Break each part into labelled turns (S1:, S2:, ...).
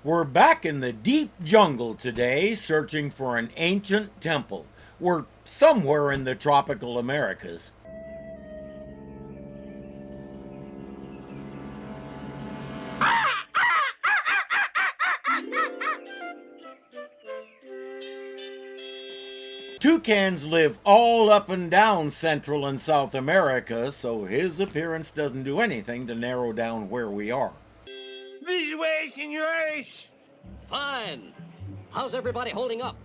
S1: We're back in the deep jungle today searching for an ancient temple. We're somewhere in the tropical Americas. Toucans live all up and down Central and South America, so his appearance doesn't do anything to narrow down where we are.
S2: This way, senores!
S3: Fine. How's everybody holding up?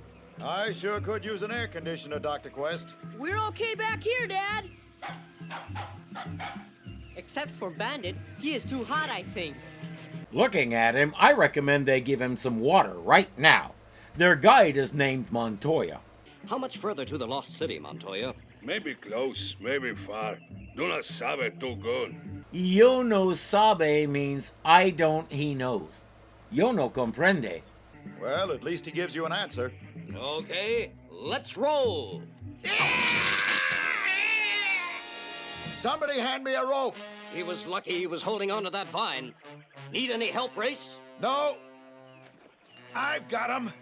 S4: I sure could use an air conditioner, Dr. Quest.
S5: We're okay back here, Dad.
S6: Except for Bandit, he is too hot, I think.
S1: Looking at him, I recommend they give him some water right now. Their guide is named Montoya.
S3: How much further to the lost city, Montoya?
S2: Maybe close, maybe far. Do not sabe too good.
S1: Yo no sabe means I don't, he knows. Yo no comprende.
S4: Well, at least he gives you an answer.
S3: Okay, let's roll.
S4: Somebody hand me a rope.
S3: He was lucky he was holding on to that vine. Need any help, Race?
S4: No. I've got him.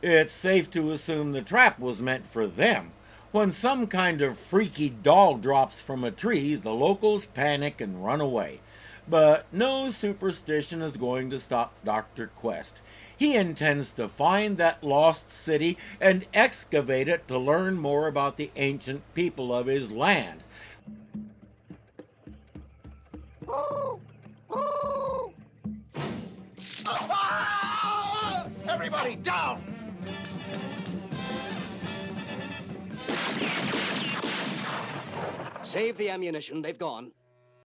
S1: It's safe to assume the trap was meant for them. When some kind of freaky doll drops from a tree, the locals panic and run away. But no superstition is going to stop Dr. Quest. He intends to find that lost city and excavate it to learn more about the ancient people of his land.
S4: Everybody down!
S3: Save the ammunition, they've gone.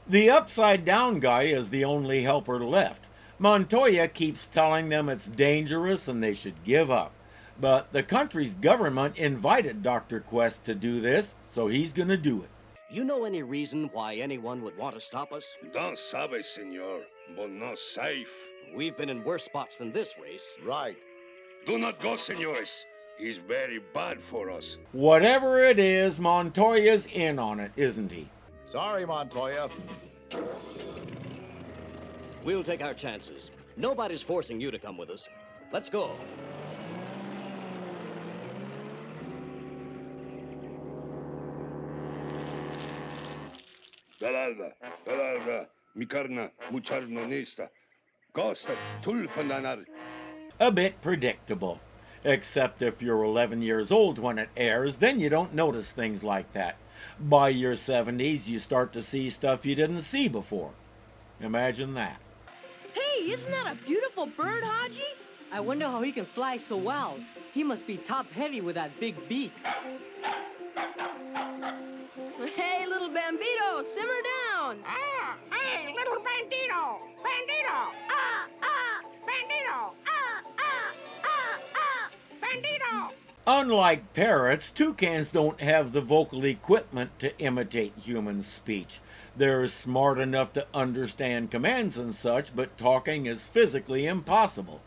S1: The upside down guy is the only helper left. Montoya keeps telling them it's dangerous and they should give up. But the country's government invited Dr. Quest to do this, so he's gonna do it.
S3: You know any reason why anyone would want to stop us?
S2: Don't sabe, senor, but not safe.
S3: We've been in worse spots than this, Race.
S4: Right.
S2: Do not go, senores. He's very bad for us.
S1: Whatever it is, Montoya's in on it, isn't he?
S4: Sorry, Montoya.
S3: We'll take our chances. Nobody's forcing you to come with us. Let's go.
S2: Dalalda, mikarna, mucharnonista. Costa, tulfananar.
S1: A bit predictable. Except if you're 11 years old when it airs, then you don't notice things like that. By your 70s, you start to see stuff you didn't see before. Imagine that.
S5: Hey, isn't that a beautiful bird, Haji?
S6: I wonder how he can fly so well. He must be top-heavy with that big beak.
S5: Hey, little Bambito, simmer down.
S7: Ah, hey, little bandito, bandito, bandito, bandito.
S1: Unlike parrots, toucans don't have the vocal equipment to imitate human speech. They're smart enough to understand commands and such, but talking is physically impossible.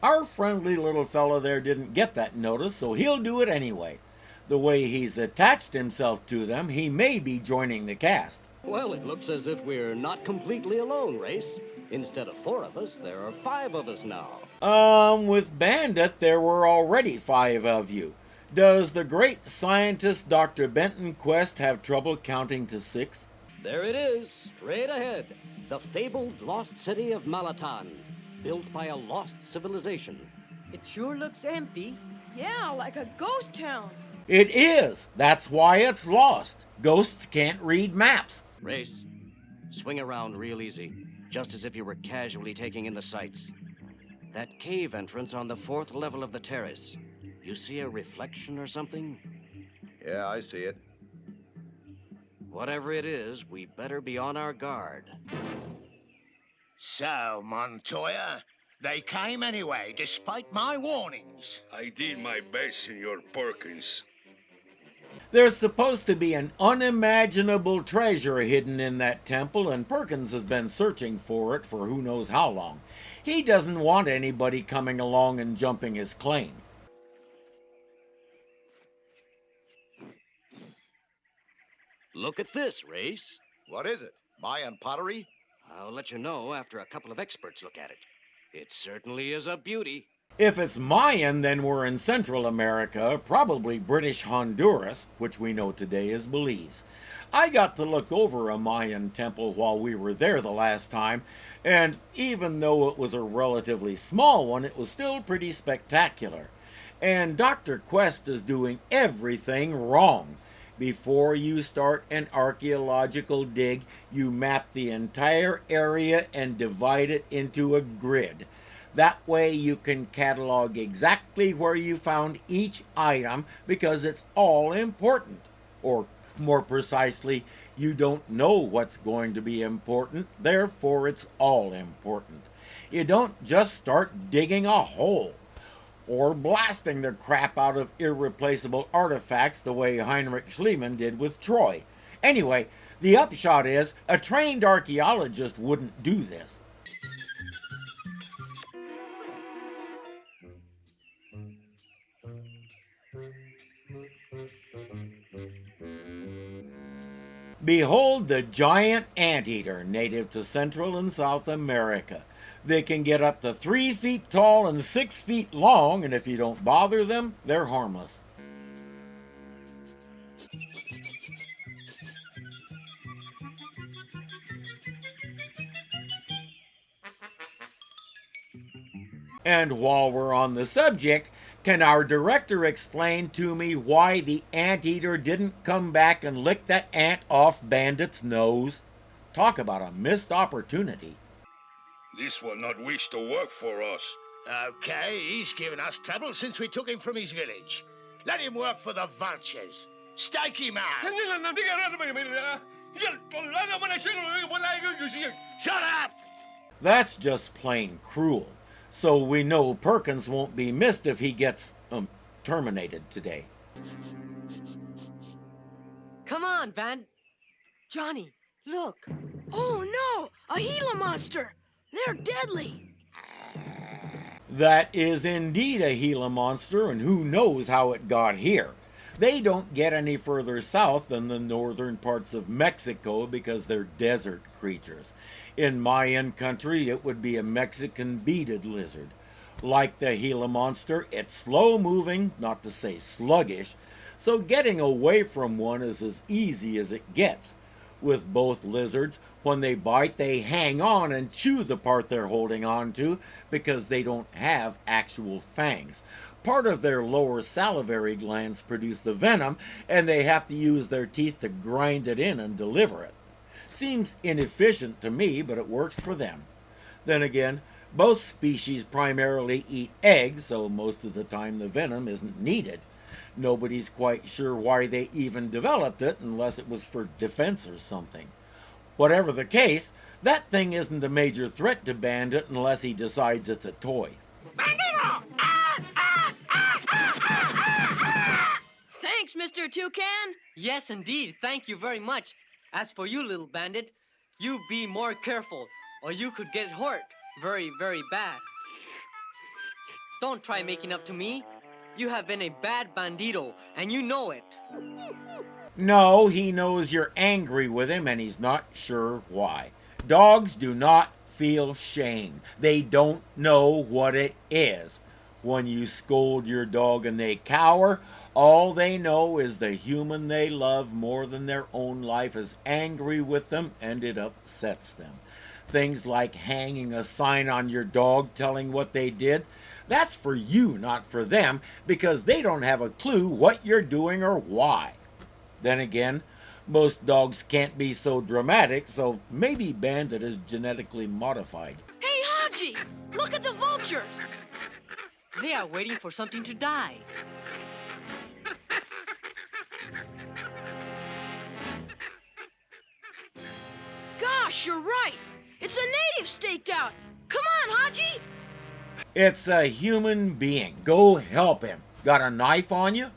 S1: Our friendly little fella there didn't get that notice, so he'll do it anyway. The way he's attached himself to them, he may be joining the cast.
S3: Well, it looks as if we're not completely alone, Race. Instead of 4 of us, there are 5 of us now.
S1: With Bandit, there were already 5 of you. Does the great scientist Dr. Benton Quest have trouble counting to 6?
S3: There it is, straight ahead. The fabled lost city of Malaton, built by a lost civilization.
S6: It sure looks empty.
S5: Yeah, like a ghost town.
S1: It is. That's why it's lost. Ghosts can't read maps.
S3: Race, swing around real easy, just as if you were casually taking in the sights. That cave entrance on the 4th level of the terrace. You see a reflection or something?
S4: Yeah, I see it.
S3: Whatever it is, we better be on our guard.
S7: So, Montoya, they came anyway, despite my warnings.
S2: I did my best, Senor Perkins.
S1: There's supposed to be an unimaginable treasure hidden in that temple, and Perkins has been searching for it for who knows how long. He doesn't want anybody coming along and jumping his claim.
S3: Look at this, Race.
S4: What is it? Mayan pottery?
S3: I'll let you know after a couple of experts look at it. It certainly is a beauty.
S1: If it's Mayan, then we're in Central America, probably British Honduras, which we know today as Belize. I got to look over a Mayan temple while we were there the last time, and even though it was a relatively small one, it was still pretty spectacular. And Dr. Quest is doing everything wrong. Before you start an archaeological dig, you map the entire area and divide it into a grid. That way you can catalog exactly where you found each item because it's all important. Or more precisely, you don't know what's going to be important, therefore it's all important. You don't just start digging a hole or blasting the crap out of irreplaceable artifacts the way Heinrich Schliemann did with Troy. Anyway, the upshot is a trained archaeologist wouldn't do this. Behold the giant anteater, native to Central and South America. They can get up to 3 feet tall and 6 feet long, and if you don't bother them, they're harmless. And while we're on the subject, can our director explain to me why the anteater didn't come back and lick that ant off Bandit's nose? Talk about a missed opportunity.
S2: This will not wish to work for us.
S7: Okay, he's given us trouble since we took him from his village. Let him work for the vultures. Stake him out. Shut up!
S1: That's just plain cruel. So we know Perkins won't be missed if he gets, terminated today.
S6: Come on, Van. Johnny, look.
S5: Oh no! A Gila monster! They're deadly!
S1: That is indeed a Gila monster, and who knows how it got here. They don't get any further south than the northern parts of Mexico because they're desert creatures. In Mayan country, it would be a Mexican beaded lizard. Like the Gila monster, it's slow-moving, not to say sluggish, so getting away from one is as easy as it gets. With both lizards, when they bite, they hang on and chew the part they're holding on to because they don't have actual fangs. Part of their lower salivary glands produce the venom, and they have to use their teeth to grind it in and deliver it. Seems inefficient to me, but it works for them. Then again, both species primarily eat eggs, so most of the time the venom isn't needed. Nobody's quite sure why they even developed it unless it was for defense or something. Whatever the case, that thing isn't a major threat to Bandit unless he decides it's a toy.
S5: Thanks, Mr. Toucan!
S6: Yes, indeed. Thank you very much. As for you, little bandit, you be more careful, or you could get hurt very, very bad. Don't try making up to me. You have been a bad bandito, and you know it.
S1: No, he knows you're angry with him, and he's not sure why. Dogs do not feel shame. They don't know what it is. When you scold your dog and they cower, all they know is the human they love more than their own life is angry with them, and it upsets them. Things like hanging a sign on your dog telling what they did, that's for you, not for them, because they don't have a clue what you're doing or why. Then again, most dogs can't be so dramatic, so maybe Bandit is genetically modified.
S5: Hey, Haji! Look at the vultures!
S6: They are waiting for something to die.
S5: Gosh, you're right! It's a native staked out! Come on, Haji!
S1: It's a human being. Go help him. Got a knife on you?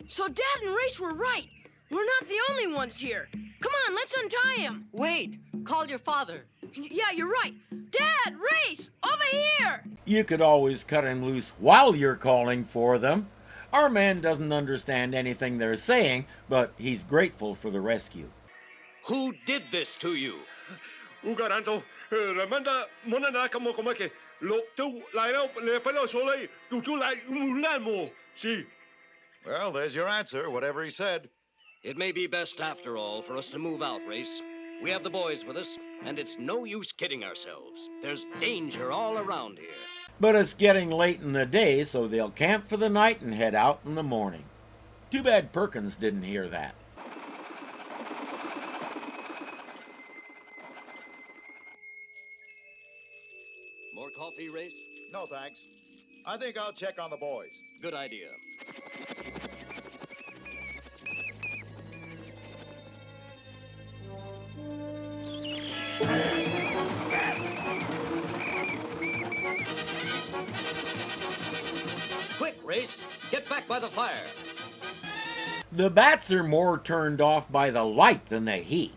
S5: So Dad and Race were right. We're not the only ones here. Come on, let's untie him.
S6: Wait, call your father.
S5: Yeah, you're right. Dad, Race, over here!
S1: You could always cut him loose while you're calling for them. Our man doesn't understand anything they're saying, but he's grateful for the rescue.
S8: Who did this to you?
S2: Ugaranto, Ramanda, Monanaka Mokomake, Loktu, Lino, Lepelo Sole, Tutu like Mulamo. See.
S4: Well, there's your answer, whatever he said.
S3: It may be best, after all, for us to move out, Race. We have the boys with us, and it's no use kidding ourselves. There's danger all around here.
S1: But it's getting late in the day, so they'll camp for the night and head out in the morning. Too bad Perkins didn't hear that.
S3: More coffee, Race?
S4: No, thanks. I think I'll check on the boys.
S3: Good idea. Quick, Race! Get back by the fire!
S1: The bats are more turned off by the light than the heat.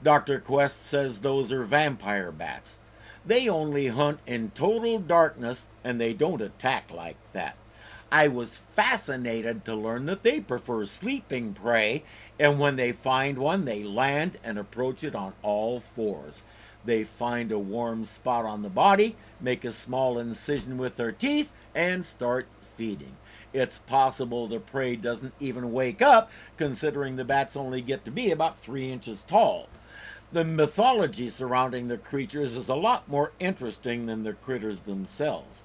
S1: Dr. Quest says those are vampire bats. They only hunt in total darkness, and they don't attack like that. I was fascinated to learn that they prefer sleeping prey, and when they find one, they land and approach it on all fours. They find a warm spot on the body, make a small incision with their teeth, and start feeding. It's possible the prey doesn't even wake up, considering the bats only get to be about 3 inches tall. The mythology surrounding the creatures is a lot more interesting than the critters themselves.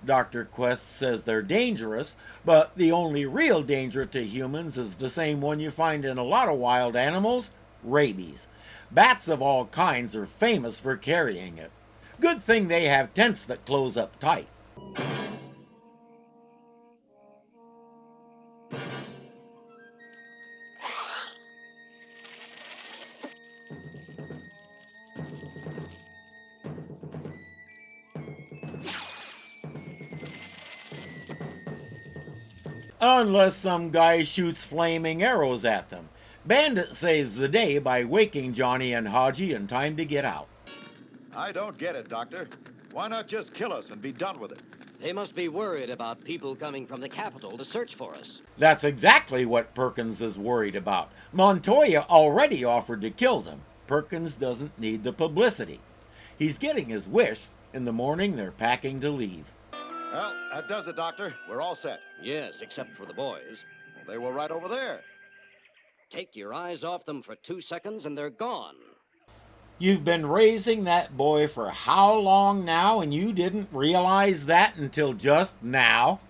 S1: Dr. Quest says they're dangerous, but the only real danger to humans is the same one you find in a lot of wild animals: rabies. Bats of all kinds are famous for carrying it. Good thing they have tents that close up tight. Unless some guy shoots flaming arrows at them. Bandit saves the day by waking Jonny and Haji in time to get out.
S4: I don't get it, Doctor. Why not just kill us and be done with it?
S3: They must be worried about people coming from the capital to search for us.
S1: That's exactly what Perkins is worried about. Montoya already offered to kill them. Perkins doesn't need the publicity. He's getting his wish. In the morning, they're packing to leave.
S4: Well, that does it, Doctor. We're all set.
S3: Yes, except for the boys.
S4: They were right over there.
S3: Take your eyes off them for 2 seconds and they're gone.
S1: You've been raising that boy for how long now, and you didn't realize that until just now?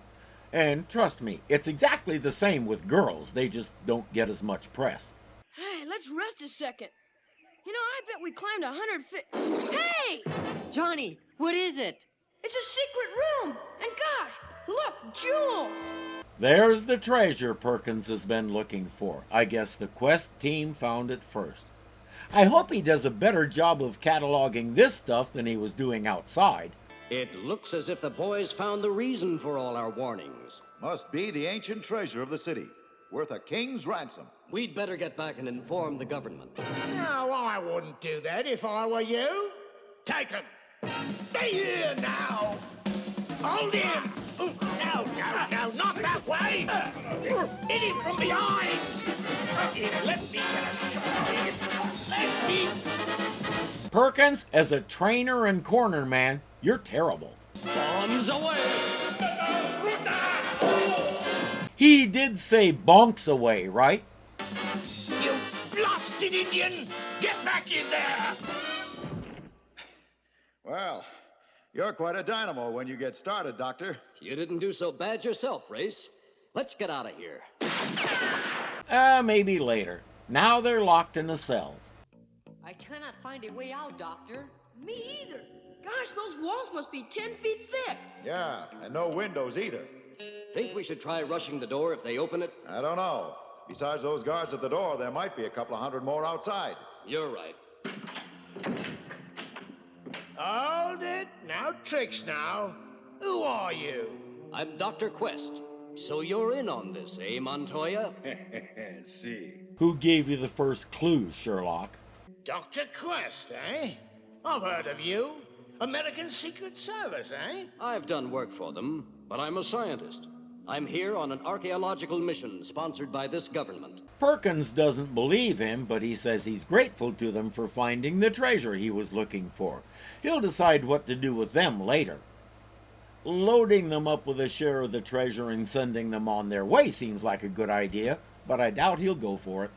S1: And trust me, it's exactly the same with girls. They just don't get as much press.
S5: Hey, let's rest a second. You know, I bet we climbed 100 feet. Hey!
S6: Johnny, what is it?
S5: It's a secret room! And gosh, look, jewels!
S1: There's the treasure Perkins has been looking for. I guess the Quest team found it first. I hope he does a better job of cataloging this stuff than he was doing outside.
S3: It looks as if the boys found the reason for all our warnings.
S4: Must be the ancient treasure of the city, worth a king's ransom.
S3: We'd better get back and inform the government.
S7: No, I wouldn't do that if I were you. Take him. Stay here now. Hold him. Oh, no, not that way. Hit him from behind. Here, let me get a shot at him. Let me.
S1: Perkins, as a trainer and corner man, you're terrible.
S3: Bombs away!
S1: He did say bonks away, right?
S7: You blasted Indian! Get back in there!
S4: Well, you're quite a dynamo when you get started, Doctor.
S3: You didn't do so bad yourself, Race. Let's get out of here.
S1: Maybe later. Now they're locked in a cell.
S6: I cannot find a way out, Doctor.
S5: Me either. Gosh, those walls must be 10 feet thick.
S4: Yeah, and no windows either.
S3: Think we should try rushing the door if they open it?
S4: I don't know. Besides those guards at the door, there might be a couple of hundred more outside.
S3: You're right.
S7: Hold it. No tricks now. Who are you?
S3: I'm Dr. Quest. So you're in on this, eh, Montoya?
S2: See.
S1: Who gave you the first clue, Sherlock?
S7: Dr. Quest, eh? I've heard of you. American Secret Service, eh?
S3: I've done work for them, but I'm a scientist. I'm here on an archaeological mission sponsored by this government.
S1: Perkins doesn't believe him, but he says he's grateful to them for finding the treasure he was looking for. He'll decide what to do with them later. Loading them up with a share of the treasure and sending them on their way seems like a good idea, but I doubt he'll go for it.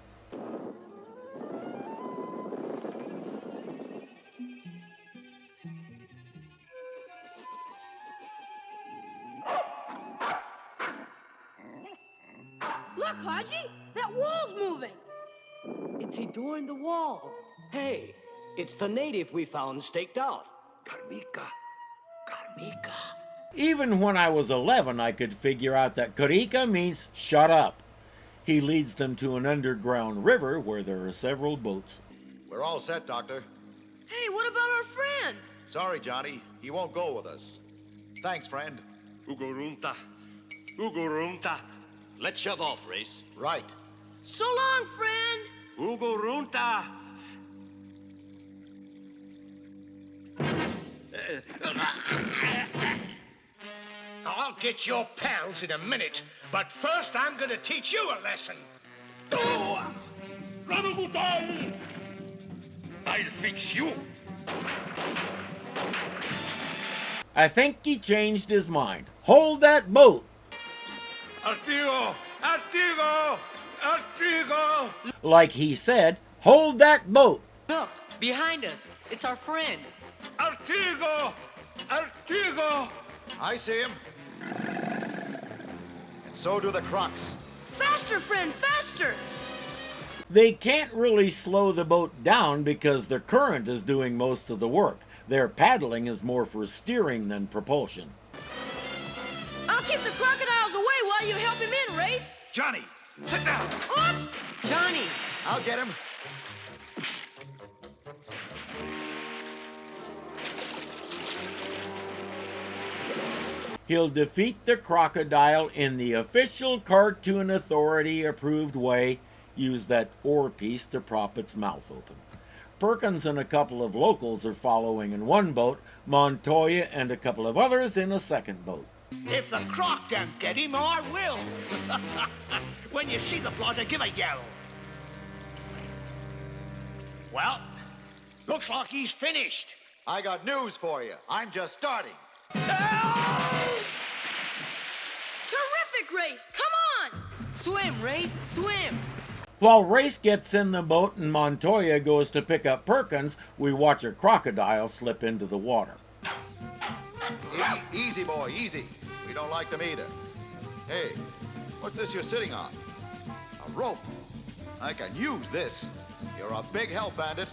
S5: Look, Haji! That wall's moving!
S3: It's a door in the wall. Hey, it's the native we found staked out.
S2: Karmika. Karmika.
S1: Even when I was 11, I could figure out that Karika means shut up. He leads them to an underground river where there are several boats.
S4: We're all set, Doctor.
S5: Hey, what about our friend?
S4: Sorry, Johnny. He won't go with us. Thanks, friend.
S8: Ugurunta. Ugurunta.
S3: Let's shove off, Race.
S4: Right.
S5: So long, friend!
S8: Ugurunta.
S7: I'll get your pals in a minute, but first I'm gonna teach you a lesson.
S2: Crocodile! I'll fix you.
S1: I think he changed his mind. Hold that boat!
S8: Artigo! Artigo! Artigo!
S1: Like he said, hold that boat!
S6: Look, behind us. It's our friend.
S8: Artigo! Artigo!
S4: I see him. And so do the Crocs.
S5: Faster, friend, faster!
S1: They can't really slow the boat down because the current is doing most of the work. Their paddling is more for steering than propulsion.
S5: I'll keep the crocodiles away while you help him in, Race!
S4: Johnny, sit down.
S5: Up!
S6: Johnny!
S4: I'll get him.
S1: He'll defeat the crocodile in the official Cartoon Authority approved way, use that oar piece to prop its mouth open. Perkins and a couple of locals are following in one boat, Montoya and a couple of others in a second boat.
S7: If the croc don't get him, I will. When you see the blotter, give a yell. Well, looks like he's finished.
S4: I got news for you. I'm just starting.
S5: Terrific, Race! Come on!
S6: Swim, Race, swim!
S1: While Race gets in the boat and Montoya goes to pick up Perkins, we watch a crocodile slip into the water.
S4: Easy, boy, easy. We don't like them either. Hey, what's this you're sitting on? A rope. I can use this. You're a big help, Bandit.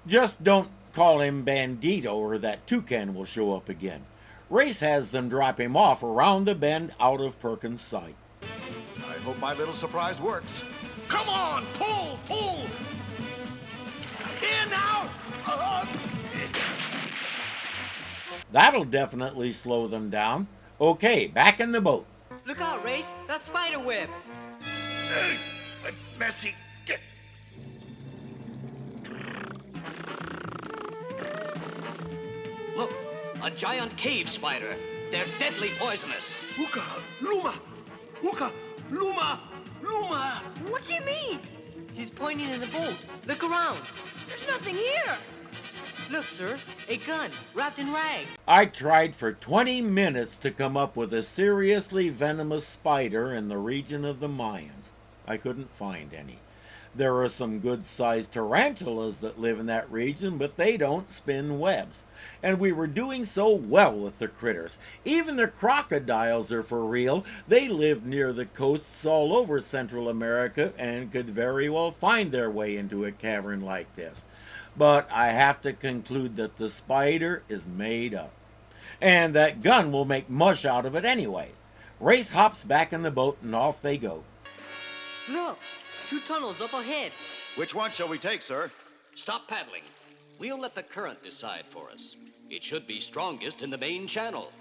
S1: Just don't call him Bandito or that toucan will show up again. Race has them drop him off around the bend out of Perkins' sight.
S4: I hope my little surprise works.
S7: Come on, pull, pull! Here now!
S1: That'll definitely slow them down. Okay, back in the boat.
S6: Look out, Race! That spider web!
S2: Hey, but messy. Get.
S3: Look, a giant cave spider. They're deadly poisonous.
S2: Uka, Luma. Uka, Luma. Luma.
S5: What's he mean?
S6: He's pointing in the boat. Look around.
S5: There's nothing here.
S6: Look, sir, a gun wrapped in rags.
S1: I tried for 20 minutes to come up with a seriously venomous spider in the region of the Mayans. I couldn't find any. There are some good-sized tarantulas that live in that region, but they don't spin webs. And we were doing so well with the critters. Even the crocodiles are for real. They live near the coasts all over Central America and could very well find their way into a cavern like this. But I have to conclude that the spider is made up. And that gun will make mush out of it anyway. Race hops back in the boat and off they go.
S6: Look, 2 tunnels up ahead.
S4: Which one shall we take, sir?
S3: Stop paddling. We'll let the current decide for us. It should be strongest in the main channel.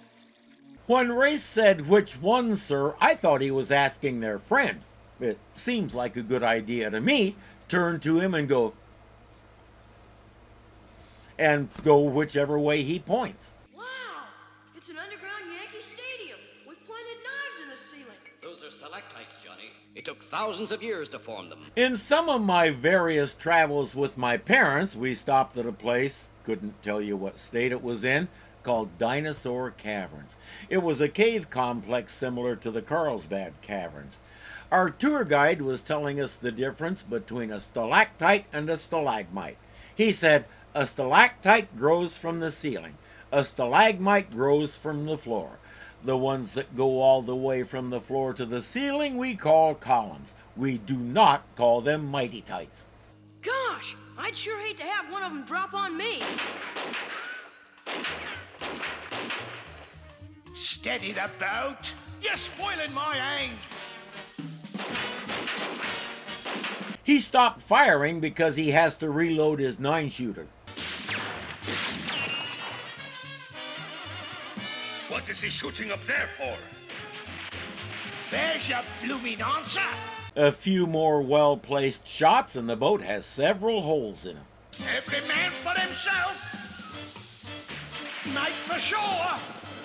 S1: When Race said, "Which one, sir?" I thought he was asking their friend. It seems like a good idea to me. Turn to him and go whichever way he points.
S5: Wow! It's an underground Yankee stadium with pointed knives in the ceiling.
S3: Those are stalactites, Johnny. It took thousands of years to form them.
S1: In some of my various travels with my parents, we stopped at a place, couldn't tell you what state it was in, called Dinosaur Caverns. It was a cave complex similar to the Carlsbad Caverns. Our tour guide was telling us the difference between a stalactite and a stalagmite. He said, a stalactite grows from the ceiling. A stalagmite grows from the floor. The ones that go all the way from the floor to the ceiling we call columns. We do not call them mighty-tites.
S5: Gosh, I'd sure hate to have one of them drop on me.
S7: Steady the boat. You're spoiling my aim.
S1: He stopped firing because he has to reload his 9-shooter.
S2: What is he shooting up there for?
S7: There's your blooming answer.
S1: A few more well-placed shots and the boat has several holes in it.
S7: Every man for himself. Make for shore.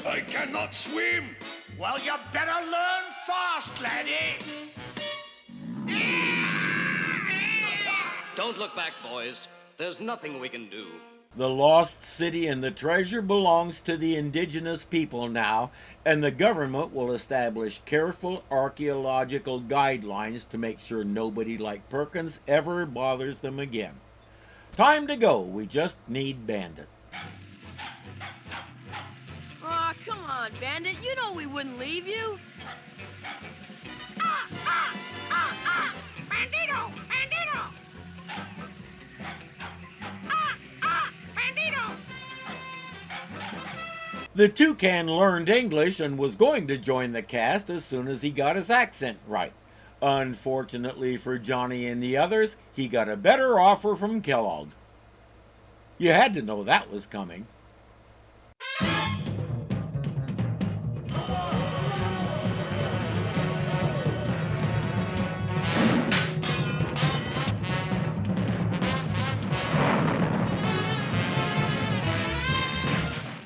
S2: I cannot swim.
S7: Well, you better learn fast, laddie.
S3: Don't look back, boys. There's nothing we can do.
S1: The lost city and the treasure belongs to the indigenous people now, and the government will establish careful archaeological guidelines to make sure nobody like Perkins ever bothers them again. Time to go. We just need Bandit.
S5: Aw, come on, Bandit. You know we wouldn't leave you.
S7: Bandito! Bandito! Bandito!
S1: The toucan learned English and was going to join the cast as soon as he got his accent right. Unfortunately for Johnny and the others, he got a better offer from Kellogg. You had to know that was coming.